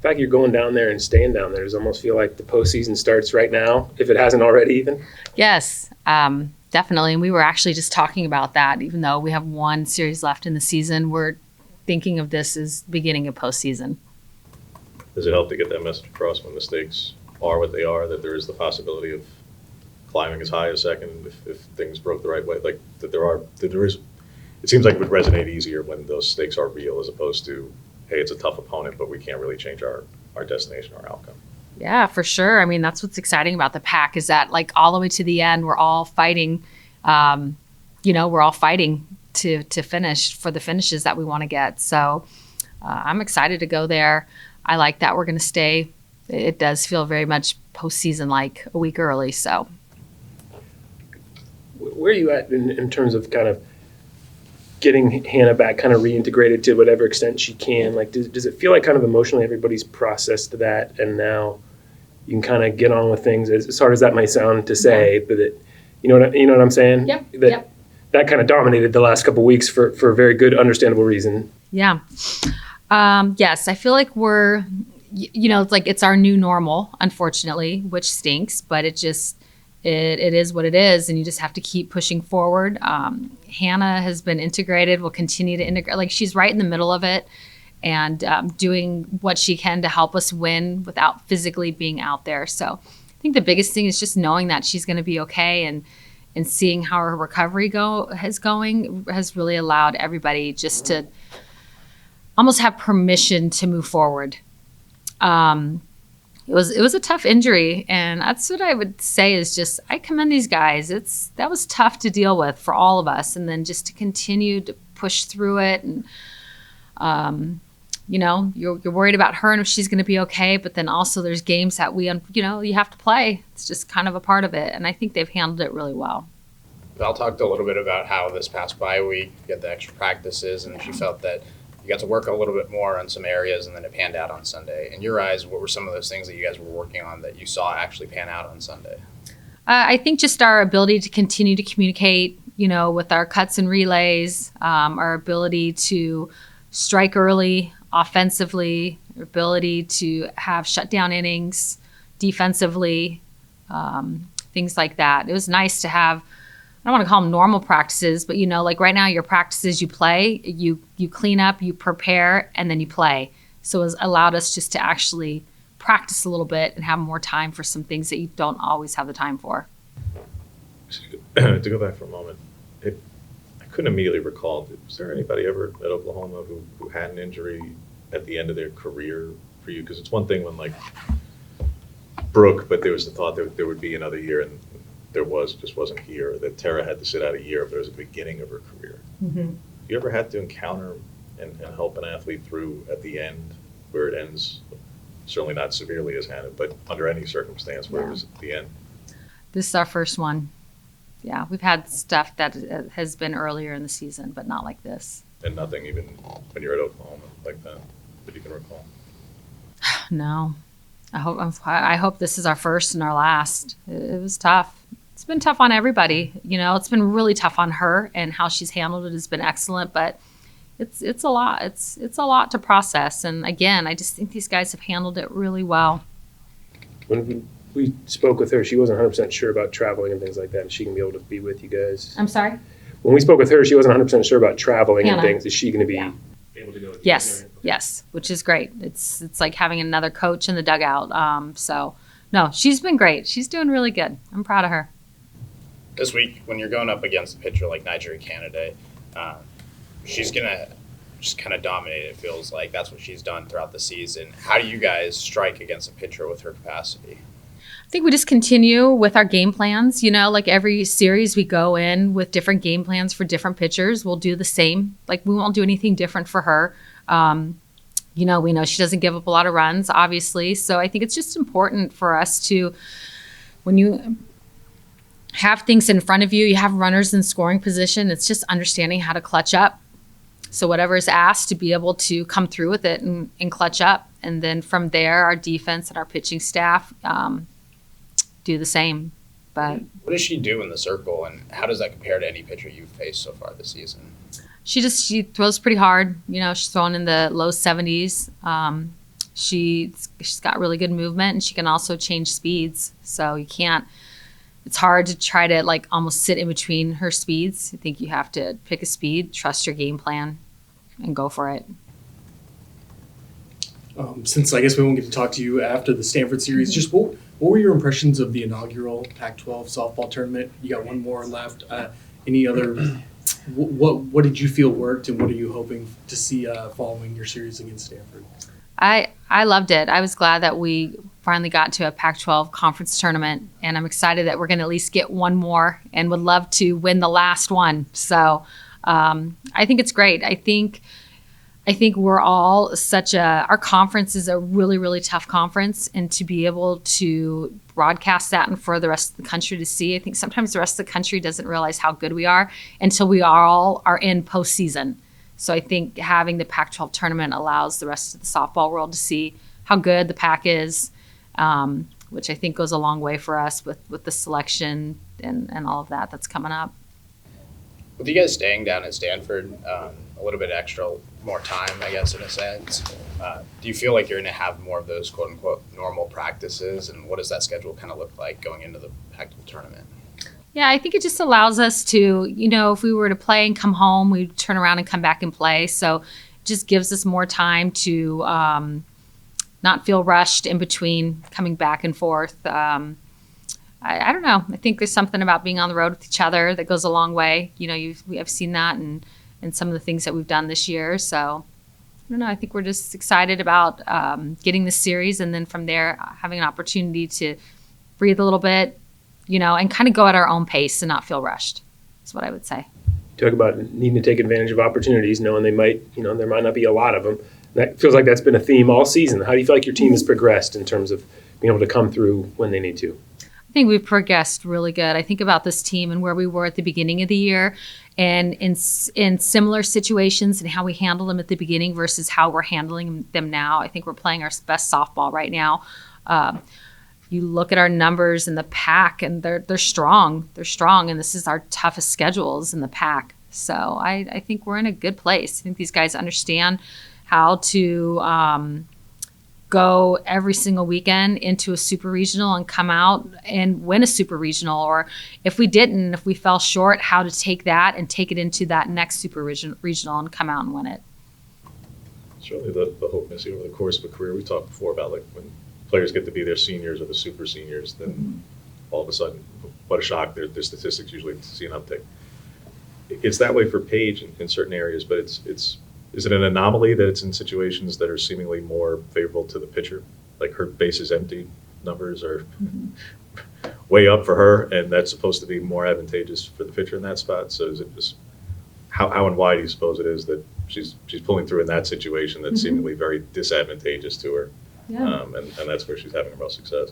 The fact you're going down there and staying down there, does almost feel like the postseason starts right now, if it hasn't already even? Yes, definitely. And we were actually just talking about that. Even though we have one series left in the season, we're thinking of this as beginning of postseason. Does it help to get that message across when the stakes are what they are, that there is the possibility of climbing as high as second if things broke the right way? Like that there is, it seems like it would resonate easier when those stakes are real as opposed to, hey, it's a tough opponent, but we can't really change our destination or outcome. Yeah, for sure. I mean, that's what's exciting about the pack is that like all the way to the end, we're all fighting, we're all fighting to finish for the finishes that we want to get. So I'm excited to go there. I like that we're going to stay. It does feel very much postseason like a week early. So where are you at in terms of kind of getting Hannah back kind of reintegrated to whatever extent she can? Like, does it feel like kind of emotionally everybody's processed that and now you can kind of get on with things, as hard as that might sound to say, but that, you know what I'm saying? Yep. That kind of dominated the last couple of weeks for a very good, understandable reason. Yeah. Yes, I feel like we're, it's like it's our new normal, unfortunately, which stinks, but it is what it is, and you just have to keep pushing forward. Hannah has been integrated, will continue to integrate. Like she's right in the middle of it and doing what she can to help us win without physically being out there. So I think the biggest thing is just knowing that she's going to be okay and seeing how her recovery has really allowed everybody just to almost have permission to move forward. It was a tough injury, and that's what I would say is just I commend these guys. That was tough to deal with for all of us, and then just to continue to push through it. And you're worried about her and if she's going to be okay, but then also there's games that you have to play. It's just kind of a part of it, and I think they've handled it really well. Val talked a little bit about how this past bye week you had the extra practices, and she felt that you got to work a little bit more on some areas, and then it panned out on Sunday. In your eyes, what were some of those things that you guys were working on that you saw actually pan out on Sunday? I think just our ability to continue to communicate, with our cuts and relays, our ability to strike early offensively, our ability to have shutdown innings defensively, things like that. It was nice to have, I don't want to call them normal practices, but like right now your practices, you play, you clean up, you prepare, and then you play. So it allowed us just to actually practice a little bit and have more time for some things that you don't always have the time for. To go back for a moment, I couldn't immediately recall, was there anybody ever at Oklahoma who had an injury at the end of their career for you? Because it's one thing when like Brooke, but there was the thought that there would be another year, and just wasn't here, that Tara had to sit out a year, but it was the beginning of her career. Mm-hmm. You ever had to encounter and help an athlete through at the end where it ends, certainly not severely as Hannah, but under any circumstance where it was at the end? This is our first one. Yeah, we've had stuff that has been earlier in the season, but not like this. And nothing even when you're at Oklahoma like that you can recall? No. I hope this is our first and our last. It was tough. It's been tough on everybody. It's been really tough on her, and how she's handled it has been excellent, but it's a lot. It's a lot to process. And again, I just think these guys have handled it really well. When we spoke with her, she wasn't 100% sure about traveling and things like that. Is she going to be able to be with you guys? I'm sorry? When we spoke with her, she wasn't 100% sure about traveling Hannah. and things. Is she going to be able to go with you? Yes, which is great. It's like having another coach in the dugout. So, no, she's been great. She's doing really good. I'm proud of her. This week, when you're going up against a pitcher like Nigeria Canada, she's going to just kind of dominate, it feels like. That's what she's done throughout the season. How do you guys strike against a pitcher with her capacity? I think we just continue with our game plans. Like every series we go in with different game plans for different pitchers. We'll do the same. Like we won't do anything different for her. We know she doesn't give up a lot of runs, obviously. So I think it's just important for us to, when you have things in front of you, you have runners in scoring position, it's just understanding how to clutch up. So whatever is asked, to be able to come through with it and clutch up. And then from there, our defense and our pitching staff do the same. But what does she do in the circle, and how does that compare to any pitcher you've faced so far this season? She throws pretty hard. She's throwing in the low 70s. She's got really good movement, and she can also change speeds. So it's hard to try to like almost sit in between her speeds. I think you have to pick a speed, trust your game plan, and go for it. Since I guess we won't get to talk to you after the Stanford series, just what were your impressions of the inaugural Pac-12 softball tournament? You got one more left. Any other? What did you feel worked, and what are you hoping to see following your series against Stanford? I loved it. I was glad that we finally got to a Pac-12 conference tournament, and I'm excited that we're going to at least get one more, and would love to win the last one. So I think it's great. I think we're all our conference is a really, really tough conference, and to be able to broadcast that and for the rest of the country to see, I think sometimes the rest of the country doesn't realize how good we are until we all are in postseason. So I think having the Pac-12 tournament allows the rest of the softball world to see how good the Pac is, which I think goes a long way for us with the selection and all of that that's coming up. With you guys staying down at Stanford, a little bit extra, more time, I guess, in a sense, do you feel like you're going to have more of those quote-unquote normal practices, and what does that schedule kind of look like going into the Pac-12 tournament? Yeah, I think it just allows us to, if we were to play and come home, we'd turn around and come back and play. So it just gives us more time to not feel rushed in between coming back and forth. I don't know. I think there's something about being on the road with each other that goes a long way. We have seen that in some of the things that we've done this year. So I don't know. I think we're just excited about getting the series, and then from there having an opportunity to breathe a little bit, and kind of go at our own pace and not feel rushed. That's what I would say. Talk about needing to take advantage of opportunities, knowing there might not be a lot of them. That feels like that's been a theme all season. How do you feel like your team has progressed in terms of being able to come through when they need to? I think we've progressed really good. I think about this team and where we were at the beginning of the year, and in similar situations and how we handled them at the beginning versus how we're handling them now. I think we're playing our best softball right now. You look at our numbers in the Pac, and they're strong. They're strong, and this is our toughest schedules in the Pac. So I think we're in a good place. I think these guys understand how to go every single weekend into a super regional and come out and win a super regional. Or if we fell short, how to take that and take it into that next super regional and come out and win it. Certainly the hope, Missy, over the course of a career. We talked before about like when players get to be their seniors or the super seniors, then all of a sudden, what a shock, their statistics usually see an uptick. It's that way for Paige in certain areas, but is it an anomaly that it's in situations that are seemingly more favorable to the pitcher? Like her bases empty numbers are way up for her, and that's supposed to be more advantageous for the pitcher in that spot. So is it just how and why do you suppose it is that she's pulling through in that situation that's seemingly very disadvantageous to her? Yeah. And that's where she's having the most success.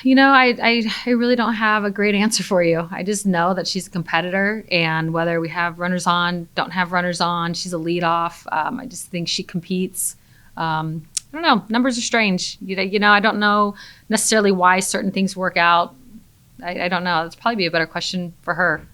I really don't have a great answer for you. I just know that she's a competitor, and whether we have runners on, don't have runners on, she's a leadoff. I just think she competes. I don't know. Numbers are strange. I don't know necessarily why certain things work out. I don't know. That's probably be a better question for her.